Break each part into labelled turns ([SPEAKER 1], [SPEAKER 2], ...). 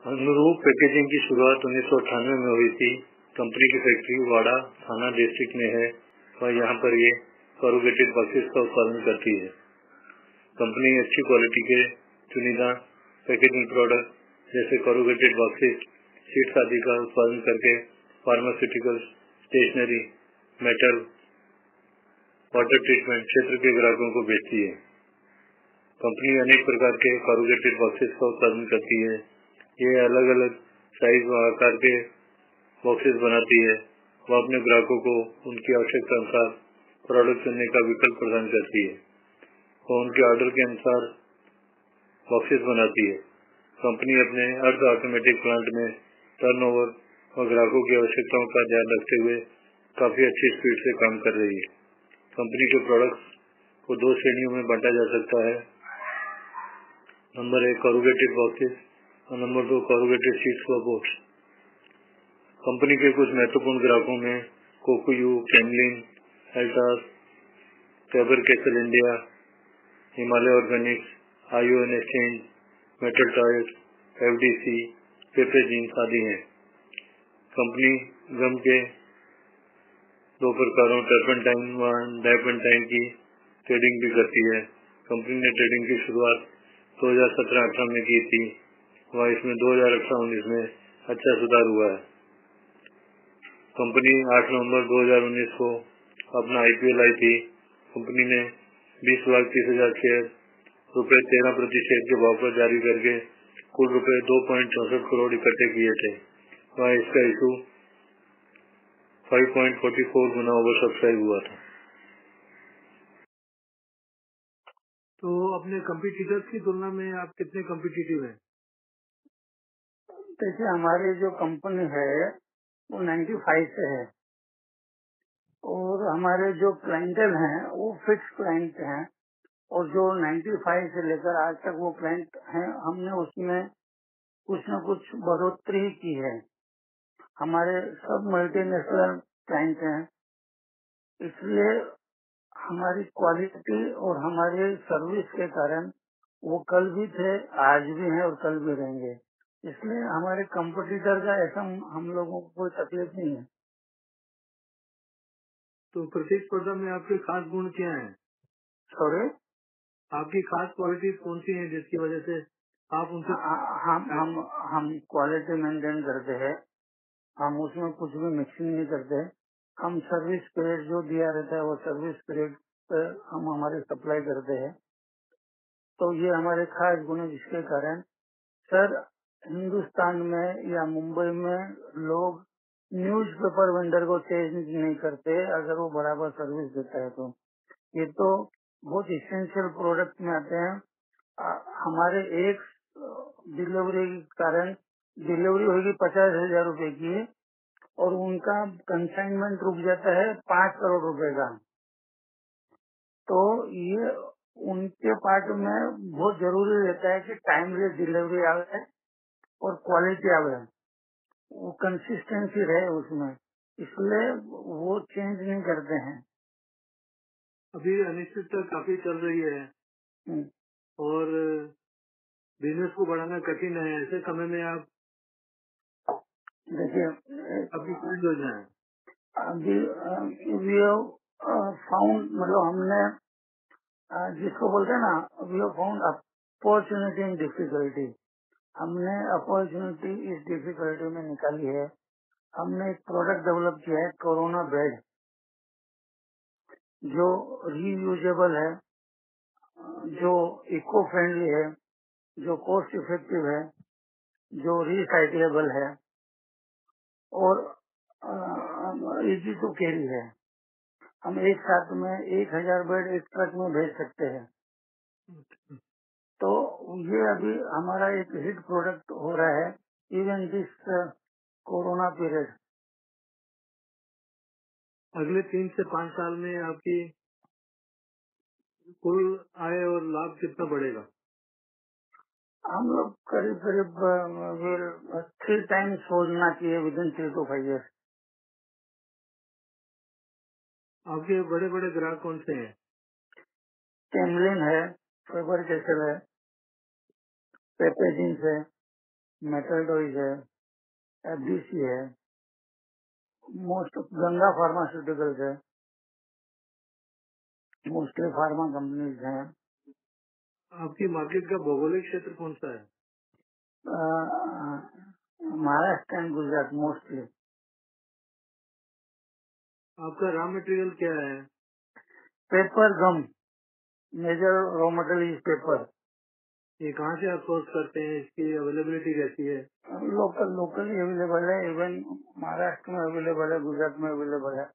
[SPEAKER 1] अनुरूप पैकेजिंग की शुरुआत 1998 में हुई थी। कंपनी की फैक्ट्री वाड़ा थाना डिस्ट्रिक्ट में है और यहाँ पर ये कॉरुगेटेड बॉक्सेस का उत्पादन करती है। कंपनी अच्छी क्वालिटी के चुनिंदा पैकेजिंग प्रोडक्ट जैसे कॉरुगेटेड बॉक्सेस, शीट्स आदि का उत्पादन करके pharmaceutical, stationery, metal, water treatment क्षेत्र के ग्राहकों को बेचती है। कंपनी अनेक प्रकार के कॉरुगेटेड बॉक्सेस का उत्पादन करती है। ये अलग अलग साइज व आकार के बॉक्सेस बनाती है। वह अपने ग्राहकों को उनकी आवश्यकता अनुसार प्रोडक्ट चुनने का विकल्प प्रदान करती है और उनके ऑर्डर के अनुसार बॉक्सेस बनाती है। कंपनी अपने अर्ध ऑटोमेटिक प्लांट में टर्नओवर और ग्राहकों की आवश्यकताओं का ध्यान रखते हुए काफी अच्छी स्पीड से काम कर रही है। कंपनी के प्रोडक्ट्स को दो श्रेणियों में बांटा जा सकता है। नंबर 1 कॉरुगेटेड बॉक्सेस और नंबर 2 कॉरुगेटेड शीट्स व बोर्ड्स। कंपनी के कुछ महत्वपूर्ण ग्राहकों में कोकोयू, कैमलिन, एल्टास, Faber Castell India, Himalaya Organics, ION Exchange, Metal Toys, FDC, Pepe Jeans आदि हैं। कंपनी गम के दो प्रकारों टर्पेंटाइन व डाइपेंटाइन की ट्रेडिंग भी करती है। कंपनी ने ट्रेडिंग की शुरुआत 2017-18 में की थी व इसमें 2018-19 में अच्छा सुधार हुआ है। कंपनी 8 नवंबर 2019 को अपना आईपीओ लाई थी। कंपनी ने 20,30,000 शेयर रुपए 13 प्रति शेयर के भाव पर जारी करके कुल रुपए 2.64 करोड़ इकट्ठे किए थे। वह इसका इशू 5.44 गुना ओवर सब्सक्राइब हुआ था।
[SPEAKER 2] तो अपने कंपटीटर्स की तुलना में आप कितने कम्पिटिटिव हैं?
[SPEAKER 3] देखिए, हमारी जो कंपनी है वो 95 से है और हमारे जो क्लाइंटल हैं वो फिक्स क्लाइंट हैं और जो 95 से लेकर आज तक वो क्लाइंट हैं, हमने उसमें कुछ न कुछ बढ़ोतरी की है। हमारे सब मल्टीनेशनल क्लाइंट हैं, इसलिए हमारी क्वालिटी और हमारी सर्विस के कारण वो कल भी थे, आज भी हैं और कल भी रहेंगे। इसलिए हमारे कंपटीटर का ऐसा हम लोगों को कोई तकलीफ नहीं है।
[SPEAKER 2] तो प्रतिस्पर्धा में आपके खास गुण क्या हैं?
[SPEAKER 3] सॉरी,
[SPEAKER 2] आपकी खास क्वालिटी कौन सी है जिसकी वजह से आप उनसे?
[SPEAKER 3] हम क्वालिटी मेंटेन करते हैं। हम उसमें कुछ भी मिक्सिंग नहीं करते। हम सर्विस पीरियड जो दिया रहता है वो सर्विस पीरियड पे हम हमारी सप्लाई करते हैं। तो ये हमारे खास गुण है, जिसके कारण सर हिंदुस्तान में या मुंबई में लोग न्यूज़पेपर वेंडर को चेंज नहीं करते अगर वो बराबर सर्विस देता है। तो ये तो बहुत इसेंशियल प्रोडक्ट में आते हैं। हमारे एक डिलीवरी के कारण डिलीवरी होगी 50,000 रुपए की और उनका कंसाइनमेंट रुक जाता है 5 करोड़ रुपए का। तो ये उनके पार्ट में बहुत जरूरी रहता है कि टाइमली डिलीवरी आवे और क्वालिटी आवे, वो कंसिस्टेंसी रहे उसमें, इसलिए वो चेंज नहीं करते हैं।
[SPEAKER 2] अभी अनिश्चितता काफी चल रही है और बिजनेस को बढ़ाना कठिन है। ऐसे समय में आप
[SPEAKER 3] देखिए,
[SPEAKER 2] आपकी क्या योजना है?
[SPEAKER 3] अभी फाउंड मतलब हमने जिसको बोलते हैं ना, we have found opportunity in difficulty. हमने अपॉर्चुनिटी इस डिफिकल्टी में निकाली है। हमने एक प्रोडक्ट डेवलप किया है, कोरोना बेड, जो रीयूजेबल है, जो इको फ्रेंडली है, जो कॉस्ट इफेक्टिव है, जो रिसाइक्लेबल है और इजी टू कैरी है। हम एक साथ में 1000 बेड एक ट्रक में भेज सकते हैं। तो ये अभी हमारा एक हिट प्रोडक्ट हो रहा है इवन दिस कोरोना पीरियड।
[SPEAKER 2] अगले 3 से 5 साल में आपकी कुल आय और लाभ कितना बढ़ेगा?
[SPEAKER 3] हम लोग करीब करीब 3 टाइम्स सोचना चाहिए विद इन 3 to 5 years।
[SPEAKER 2] आपके बड़े बड़े ग्राहक कौन से हैं?
[SPEAKER 3] कैमलिन है, फेबर कैसल है, पेपे जीन्स है, मेटल टॉयज है, एफडीसी है, मोस्ट गंगा फार्मास्यूटिकल्स है, मोस्टली फार्मा कंपनीज हैं।
[SPEAKER 2] आपकी मार्केट का भौगोलिक क्षेत्र कौन सा है?
[SPEAKER 3] Maharashtra and Gujarat mostly.
[SPEAKER 2] आपका रॉ मटेरियल क्या है?
[SPEAKER 3] Paper gum, major raw material is paper.
[SPEAKER 2] ये कहाँ से आप सोर्स करते हैं? इसकी अवेलेबिलिटी कैसी है?
[SPEAKER 3] लोकली अवेलेबल है, इवन महाराष्ट्र में अवेलेबल है, गुजरात में अवेलेबल है।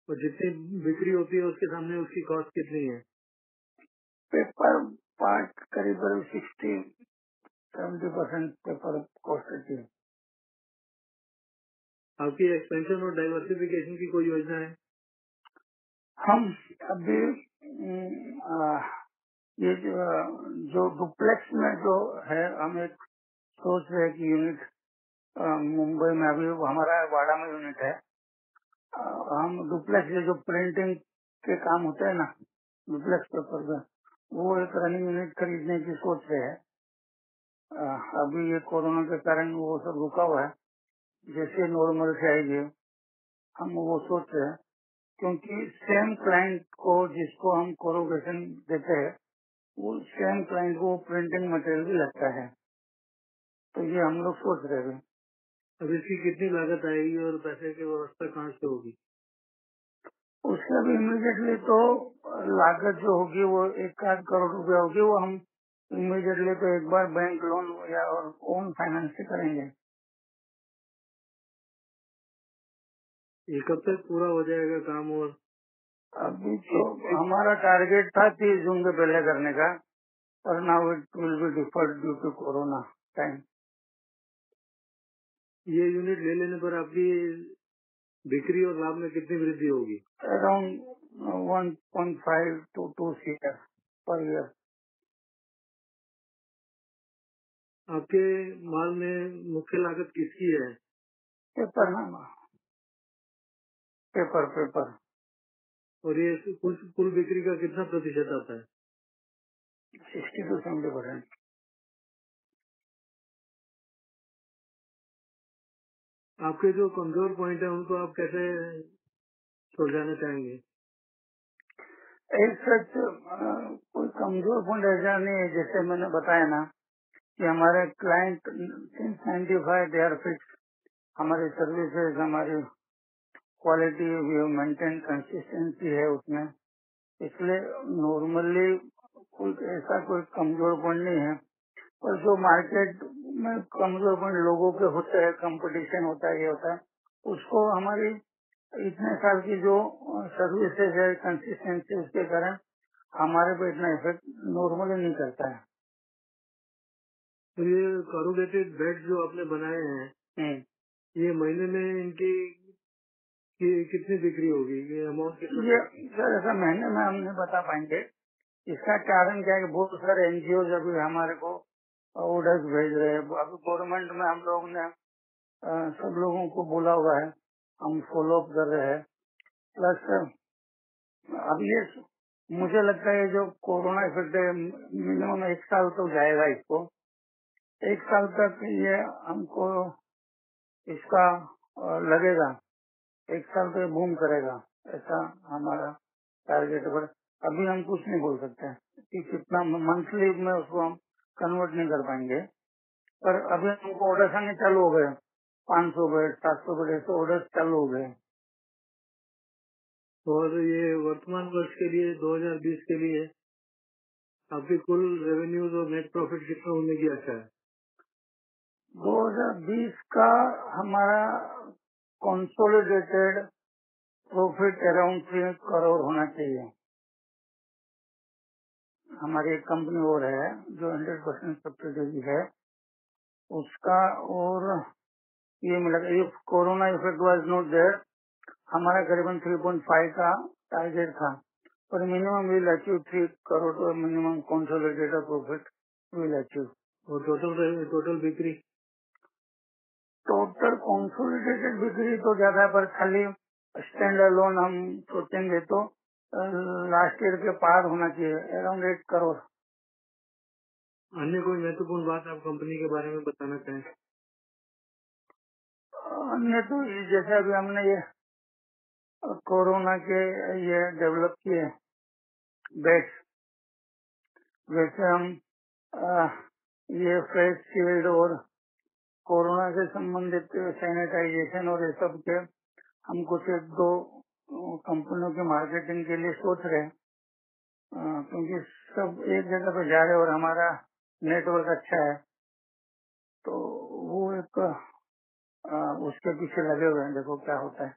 [SPEAKER 2] और जितनी बिक्री होती है उसके सामने उसकी कॉस्ट कितनी है?
[SPEAKER 3] पेपर पार्ट करीब 60-70% पेपर कॉस्ट रहती है।
[SPEAKER 2] आपकी एक्सपेंशन और डाइवर्सिफिकेशन की कोई योजना है?
[SPEAKER 3] हम अभी ये जो डुप्लेक्स में जो है, हम एक सोच रहे हैं कि यूनिट मुंबई में, अभी हमारा वाड़ा में यूनिट है, हम डुप्लेक्स ये जो प्रिंटिंग के काम होते हैं ना, डुप्लेक्स पेपर का, वो एक रनिंग यूनिट खरीदने की सोच रहे हैं। अभी ये कोरोना के कारण वो सब रुका हुआ है, जैसे नॉर्मल से आएगी हम वो सोच रहे हैं, क्योंकि सेम क्लाइंट को जिसको हम कोरोगेशन देते हैं, वो सेम क्लाइंट को प्रिंटिंग मटेरियल भी लगता है, तो ये हम लोग सोच रहे हैं।
[SPEAKER 2] अब इसकी कितनी लागत आएगी और पैसे की व्यवस्था कहाँ से होगी?
[SPEAKER 3] उसके अभी इमीडिएटली तो लागत जो होगी वो 1 करोड़ रुपया होगी, वो हम इमीडिएटली तो एक बार बैंक लोन या और ओन फाइनेंस से करेंगे।
[SPEAKER 2] ये कब तक पूरा हो जाएगा काम? और
[SPEAKER 3] अभी तो हमारा टारगेट था 30 जून के पहले करने का, और now it will be deferred due to corona time.
[SPEAKER 2] ये यूनिट ले लेने पर आपकी बिक्री और लाभ में कितनी वृद्धि होगी?
[SPEAKER 3] Around 1.5 to 2 CR per year.
[SPEAKER 2] आपके माल में मुख्य लागत किसकी है?
[SPEAKER 3] पेपर ना, पेपर पेपर
[SPEAKER 2] और ये कुल बिक्री का कितना प्रतिशत आता है?
[SPEAKER 3] 60 to 70%।
[SPEAKER 2] आपके जो कमजोर पॉइंट है उनको आप कैसे सुलझाना चाहेंगे?
[SPEAKER 3] एक सच कोई कमजोर पॉइंट ऐसा नहीं है, जैसे मैंने बताया ना कि हमारे client since 95 they are fix, हमारी सर्विसेज, हमारी क्वालिटी मेंटेन कंसिस्टेंसी है उसमें, इसलिए नॉर्मली कोई ऐसा कोई कमजोर पॉइंट नहीं है। और जो मार्केट में कमजोर पॉइंट लोगों के होते हैं, कंपटीशन होता है, ये होता है, उसको हमारी इतने साल की जो सर्विसेज है, कंसिस्टेंसी, उसके कारण हमारे पे इतना इफेक्ट नॉर्मली नहीं करता है।
[SPEAKER 2] तो ये कॉरुगेटेड बेड जो आपने बनाए हैं, ये महीने में इनकी कितनी बिक्री होगी? ये अमाउंट कितना?
[SPEAKER 3] ये सर ऐसा महीने में हम नहीं बता पाएंगे। इसका कारण क्या है कि बहुत सारे एनजीओ अभी हमारे को ऑर्डर्स भेज रहे हैं। अभी गवर्नमेंट में हम लोगों ने सब लोगों को बोला हुआ है, हम फॉलो अप कर रहे हैं। प्लस अब ये मुझे लगता है जो कोरोना इफेक्ट है, मिनिमम 1 साल तो जाएगा इसको। 1 साल तक ये हमको इसका लगेगा, 1 साल तो ये बूम करेगा, ऐसा हमारा टारगेट है। पर अभी हम कुछ नहीं बोल सकते कि कितना मंथली में उसको हम कन्वर्ट नहीं कर पाएंगे। पर अभी हमको ऑर्डर आने चालू हो गए, 500 बेड, 700 बेड ऐसे ऑर्डर चालू हो गए।
[SPEAKER 2] और ये वर्तमान वर्ष के लिए 2020 के लिए आपकी कुल रेवेन्यूज और नेट प्रॉफिट कितना होने की आशा है?
[SPEAKER 3] 2020 का हमारा कंसोलिडेटेड प्रॉफिट अराउंड 3 करोड़ होना चाहिए। हमारी एक कंपनी और है जो 100% सब्सिडरी है उसका, और ये मिला, ये corona effect was not there, हमारा करीबन 3.5 का टारगेट था, पर मिनिमम विल अचीव 3 करोड़, तो minimum consolidated profit will achieve.
[SPEAKER 2] और टोटल बिक्री?
[SPEAKER 3] टोटल कंसोलिडेटेड बिक्री तो ज्यादा है, पर खाली स्टैंड अलोन हम सोचेंगे तो लास्ट ईयर के पार होना चाहिए, अराउंड 8 करोड़।
[SPEAKER 2] अन्य कोई महत्वपूर्ण बात आप कंपनी के बारे में बताना चाहें?
[SPEAKER 3] अन्य तो जैसे अभी हमने ये कोरोना के ये डेवलप किए बेड्स, वैसे हम ये फेस शील्ड और कोरोना से संबंधित सैनिटाइजेशन और ये सब के हम कुछ एक दो कंपनियों की मार्केटिंग के लिए सोच रहे हैं, क्योंकि सब एक जगह पे जा रहे हैं और हमारा नेटवर्क अच्छा है, तो वो एक उसके पीछे लगे हुए हैं, देखो क्या होता है।